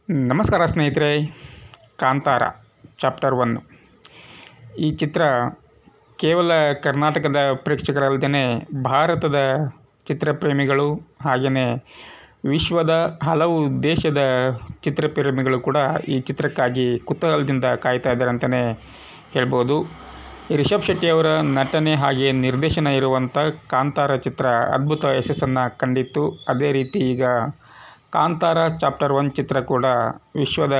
ನಮಸ್ಕಾರ ಸ್ನೇಹಿತರೆ. ಕಾಂತಾರ ಚಾಪ್ಟರ್ 1 ಈ ಚಿತ್ರ ಕೇವಲ ಕರ್ನಾಟಕದ ಪ್ರೇಕ್ಷಕರಲ್ಲದೇ ಭಾರತದ ಚಿತ್ರಪ್ರೇಮಿಗಳು ಹಾಗೆಯೇ ವಿಶ್ವದ ಹಲವು ದೇಶದ ಚಿತ್ರಪ್ರೇಮಿಗಳು ಕೂಡ ಈ ಚಿತ್ರಕ್ಕಾಗಿ ಕುತೂಹಲದಿಂದ ಕಾಯ್ತಾ ಇದ್ದಾರೆ ಅಂತಲೇ ಹೇಳ್ಬೋದು. ರಿಷಬ್ ಶೆಟ್ಟಿಯವರ ನಟನೆ ಹಾಗೆ ನಿರ್ದೇಶನ ಇರುವಂಥ ಕಾಂತಾರ ಚಿತ್ರ ಅದ್ಭುತ ಯಶಸ್ಸನ್ನು ಕಂಡಿತ್ತು. ಅದೇ ರೀತಿ ಈಗ ಕಾಂತಾರ ಚಾಪ್ಟರ್ 1 ಚಿತ್ರ ಕೂಡ ವಿಶ್ವದ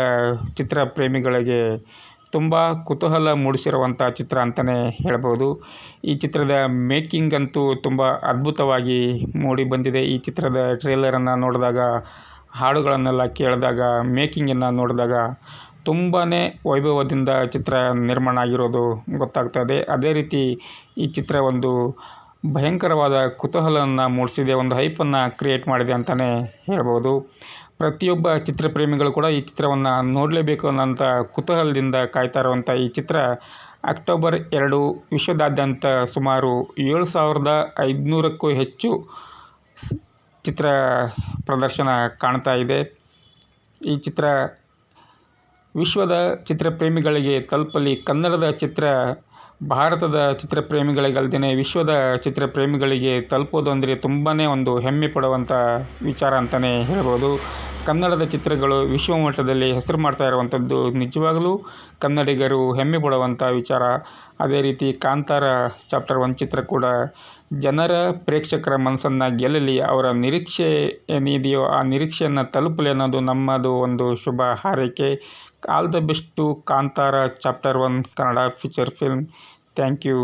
ಚಿತ್ರಪ್ರೇಮಿಗಳಿಗೆ ತುಂಬ ಕುತೂಹಲ ಮೂಡಿಸಿರುವಂಥ ಚಿತ್ರ ಅಂತಲೇ ಹೇಳ್ಬೋದು. ಈ ಚಿತ್ರದ ಮೇಕಿಂಗ್ ಅಂತೂ ತುಂಬ ಅದ್ಭುತವಾಗಿ ಮೂಡಿ ಬಂದಿದೆ. ಈ ಚಿತ್ರದ ಟ್ರೇಲರನ್ನು ನೋಡಿದಾಗ, ಹಾಡುಗಳನ್ನೆಲ್ಲ ಕೇಳಿದಾಗ, ಮೇಕಿಂಗನ್ನು ನೋಡಿದಾಗ ತುಂಬಾ ವೈಭವದಿಂದ ಚಿತ್ರ ನಿರ್ಮಾಣ ಆಗಿರೋದು ಗೊತ್ತಾಗ್ತದೆ. ಅದೇ ರೀತಿ ಈ ಚಿತ್ರ ಒಂದು ಭಯಂಕರವಾದ ಕುತೂಹಲವನ್ನು ಮೂಡಿಸಿದೆ, ಒಂದು ಹೈಪನ್ನು ಕ್ರಿಯೇಟ್ ಮಾಡಿದೆ ಅಂತಲೇ ಹೇಳ್ಬೋದು. ಪ್ರತಿಯೊಬ್ಬ ಚಿತ್ರಪ್ರೇಮಿಗಳು ಕೂಡ ಈ ಚಿತ್ರವನ್ನು ನೋಡಲೇಬೇಕು ಅನ್ನೋಂಥ ಕುತೂಹಲದಿಂದ ಕಾಯ್ತಾ ಇರುವಂಥ ಈ ಚಿತ್ರ ಅಕ್ಟೋಬರ್ 2 ವಿಶ್ವದಾದ್ಯಂತ ಸುಮಾರು 7,500ಕ್ಕೂ ಹೆಚ್ಚು ಚಿತ್ರ ಪ್ರದರ್ಶನ ಕಾಣ್ತಾ ಇದೆ. ಈ ಚಿತ್ರ ವಿಶ್ವದ ಚಿತ್ರಪ್ರೇಮಿಗಳಿಗೆ ತಲುಪಲಿ. ಕನ್ನಡದ ಚಿತ್ರ ಭಾರತದ ಚಿತ್ರಪ್ರೇಮಿಗಳಿಗಲ್ದೇ ವಿಶ್ವದ ಚಿತ್ರಪ್ರೇಮಿಗಳಿಗೆ ತಲುಪೋದು ಅಂದರೆ ತುಂಬಾ ಒಂದು ಹೆಮ್ಮೆ ಪಡುವಂಥ ವಿಚಾರ ಅಂತಲೇ ಹೇಳ್ಬೋದು. ಕನ್ನಡದ ಚಿತ್ರಗಳು ವಿಶ್ವಮಟ್ಟದಲ್ಲಿ ಹೆಸರು ಮಾಡ್ತಾ ಇರುವಂಥದ್ದು ನಿಜವಾಗಲೂ ಕನ್ನಡಿಗರು ಹೆಮ್ಮೆ ಪಡುವಂಥ ವಿಚಾರ. ಅದೇ ರೀತಿ ಕಾಂತಾರ ಚಾಪ್ಟರ್ 1 ಚಿತ್ರ ಕೂಡ ಜನರ ಪ್ರೇಕ್ಷಕರ ಮನಸ್ಸನ್ನು ಗೆಲ್ಲಲಿ, ಅವರ ನಿರೀಕ್ಷೆ ಏನಿದೆಯೋ ಆ ನಿರೀಕ್ಷೆಯನ್ನು ತಲುಪಲಿ ಅನ್ನೋದು ನಮ್ಮದು ಒಂದು ಶುಭ ಹಾರೈಕೆ. All the best to Kantara chapter 1 Kannada feature film. Thank you.